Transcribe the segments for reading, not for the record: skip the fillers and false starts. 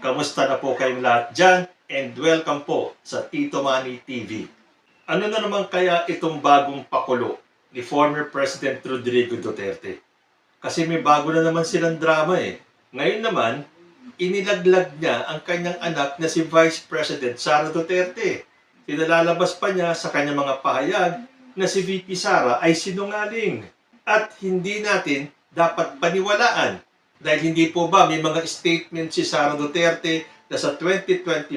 Kamusta na po kayong lahat dyan? And welcome po sa Tito Manny TV. Ano na naman kaya itong bagong pakulo ni former President Rodrigo Duterte? Kasi may bago na naman silang drama eh. Ngayon naman, inilaglag niya ang kanyang anak na si Vice President Sara Duterte. Pinalalabas pa niya sa kanyang mga pahayag na si VP Sara ay sinungaling. At hindi natin dapat paniwalaan. Dahil hindi po ba may mga statement si Sara Duterte na sa 2025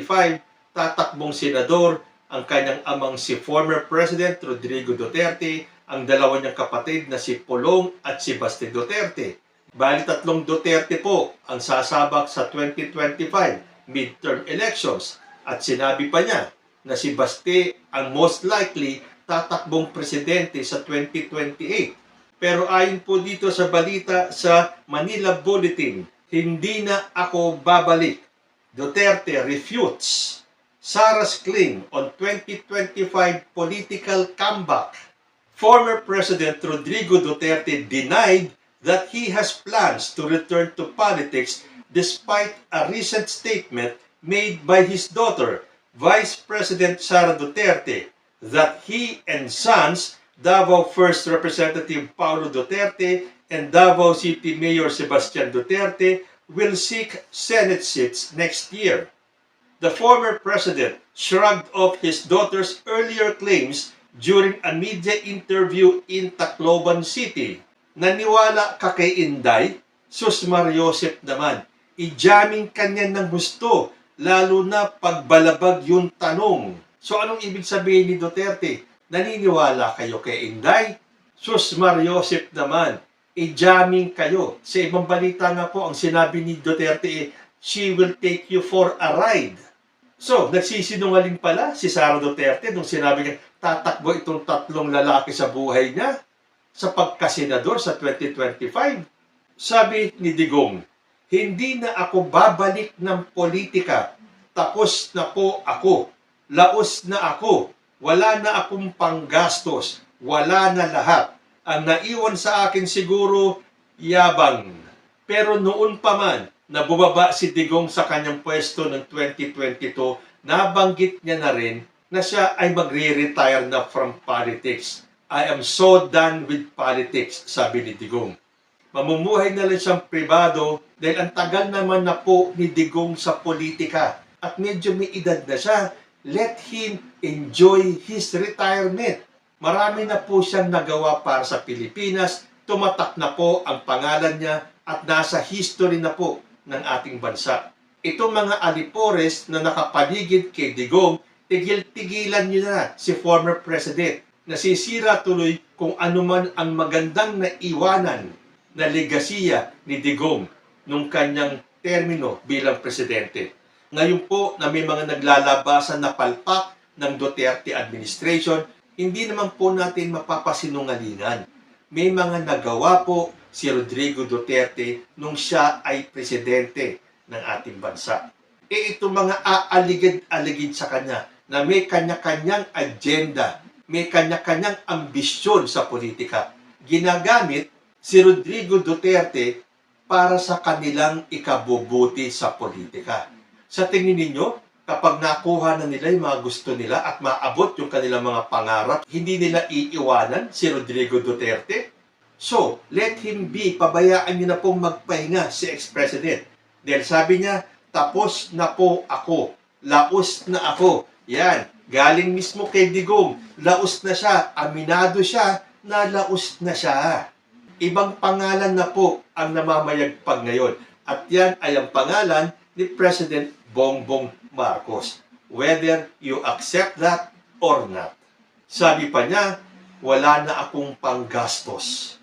tatakbong senador ang kanyang amang si former President Rodrigo Duterte, ang dalawa niyang kapatid na si Pulong at si Baste Duterte. Bali 3 Duterte po ang sasabak sa 2025 midterm elections at sinabi pa niya na si Baste ang most likely tatakbong presidente sa 2028. Pero ayon po dito sa balita sa Manila Bulletin, hindi na ako babalik. Duterte refutes Sara's claim on 2025 political comeback. Former President Rodrigo Duterte denied that he has plans to return to politics despite a recent statement made by his daughter, Vice President Sara Duterte, that he and sons Davao 1st Representative Paulo Duterte and Davao City Mayor Sebastian Duterte will seek Senate seats next year. The former president shrugged off his daughter's earlier claims during a media interview in Tacloban City. Naniwala ka kay Inday? Sus Mariosep naman, i-jamming kanya ng gusto, lalo na pagbalabag yung tanong. So anong ibig sabihin ni Duterte? Naniniwala kayo kay Inday? Sus Mariosep naman, i-jamming kayo. Sa ibang balita nga po, ang sinabi ni Duterte, she will take you for a ride. So, nagsisinungaling pala si Sara Duterte nung sinabi niya, tatakbo itong 3 lalaki sa buhay niya sa pagkasenador sa 2025. Sabi ni Digong, hindi na ako babalik ng politika. Tapos na po ako. Laos na ako. Wala na akong panggastos. Wala na lahat. Ang naiwan sa akin siguro, yabang. Pero noon pa man, na bumaba si Digong sa kanyang pwesto ng 2022, nabanggit niya na rin na siya ay magre-retire na from politics. I am so done with politics, sabi ni Digong. Mamumuhay na lang siyang pribado dahil ang tagal naman na po ni Digong sa politika at medyo may edad na siya. Let him enjoy his retirement. Marami na po siyang nagawa para sa Pilipinas, tumatak na po ang pangalan niya at nasa history na po ng ating bansa. Itong mga alipores na nakapaligid kay Digong, tigil-tigilan niyo na si former president. Nasisira tuloy kung ano man ang magandang naiwanan na legasiya ni Digong nung kanyang termino bilang presidente. Ngayon po na may mga naglalabasan na palpak ng Duterte administration, hindi naman po natin mapapasinungalingan. May mga nagawa po si Rodrigo Duterte nung siya ay presidente ng ating bansa. Itong mga aaligid-aligid sa kanya na may kanya-kanyang agenda, may kanya-kanyang ambisyon sa politika. Ginagamit si Rodrigo Duterte para sa kanilang ikabubuti sa politika. Sa tingin ninyo, kapag nakuha na nila yung mga gusto nila at maabot yung kanilang mga pangarap, hindi nila iiwanan si Rodrigo Duterte? So, let him be. Pabayaan niyo na pong magpahinga si ex-president. Dahil sabi niya, tapos na po ako. Laos na ako. Yan. Galing mismo kay Digong. Laos na siya. Aminado siya na laos na siya. Ibang pangalan na po ang namamayagpag ngayon. At yan ay ang pangalan ni President Bongbong Marcos. Whether you accept that or not. Sabi pa niya, wala na akong panggastos.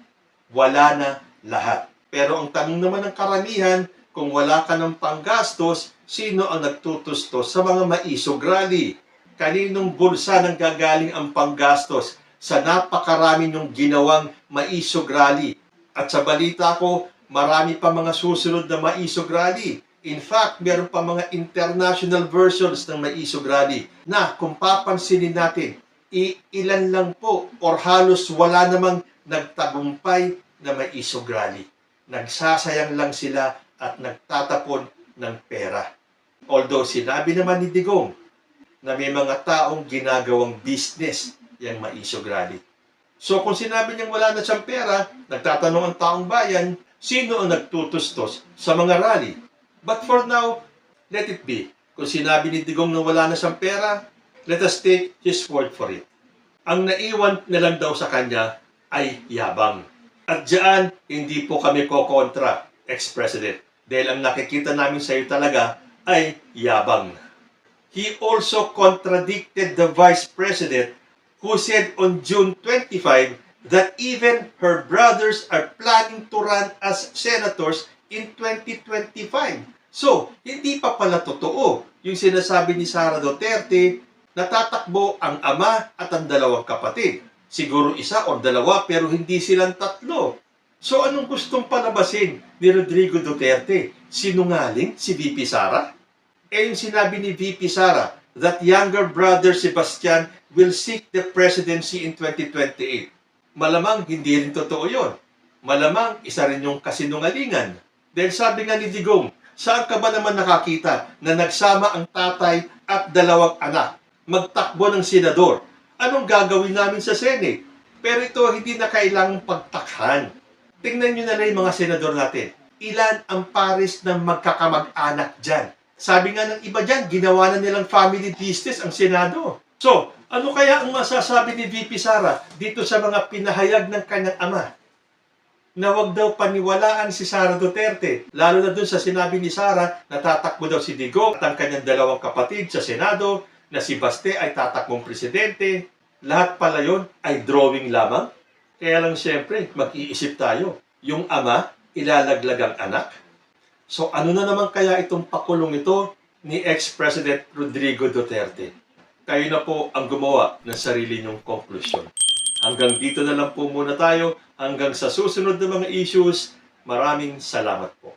Wala na lahat. Pero ang tanong naman ng karamihan, kung wala ka ng panggastos, sino ang nagtutustos sa mga maisog rally? Kaninong bulsa nang gagaling ang panggastos sa napakarami niyong ginawang maisog rally? At sa balita ko, marami pa mga susunod na maisog rally. In fact, meron pa mga international versions ng maisog rally na kung papansinin natin, ilan lang po or halos wala namang nagtagumpay na maisog rally. Nagsasayang lang sila at nagtatapon ng pera. Although sinabi naman ni Digong na may mga taong ginagawang business yung Maisog Rally. So kung sinabi niyang wala na siyang pera, nagtatanong ang taong bayan, sino ang nagtutustos sa mga rally? But for now, let it be. Kung sinabi ni Digong na wala na siyang pera, let us take his word for it. Ang naiwan na lang daw sa kanya ay yabang. At diyan, hindi po kami kokontra, ex-president. Dahil ang nakikita namin sa iyo talaga ay yabang. He also contradicted the vice president who said on June 25 that even her brothers are planning to run as senators in 2025. So, hindi pa pala totoo yung sinasabi ni Sara Duterte na tatakbo ang ama at ang dalawang kapatid. Siguro isa o dalawa pero hindi silang tatlo. So, anong gustong palabasin ni Rodrigo Duterte? Sinungaling si VP Sara? Eh yung sinabi ni VP Sara that younger brother Sebastian will seek the presidency in 2028. Malamang hindi rin totoo yun. Malamang isa rin yung kasinungalingan. Dahil sabi nga ni Digong, saan ka ba naman nakakita na nagsama ang tatay at dalawang anak magtakbo ng senador? Anong gagawin namin sa Senate? Pero ito hindi na kailangang pagtakhan. Tingnan nyo na lang yung mga senador natin. Ilan ang pares ng magkakamag-anak dyan? Sabi nga ng iba dyan, ginawa na nilang family business ang Senado. So, ano kaya ang masasabi ni VP Sara dito sa mga pinahayag ng kanyang ama? Na wag daw paniwalaan si Sara Duterte. Lalo na dun sa sinabi ni Sara na tatakbo daw si Digong at ang kanyang dalawang kapatid sa Senado, na si Baste ay tatakbong presidente. Lahat pala yun ay drawing lamang. Kaya lang siyempre, mag-iisip tayo. Yung ama, ilalaglag ang anak. So ano na naman kaya itong pakulong ito ni ex-President Rodrigo Duterte? Kayo na po ang gumawa ng sarili niyong konklusyon. Hanggang dito na lang po muna tayo. Hanggang sa susunod na mga issues, maraming salamat po.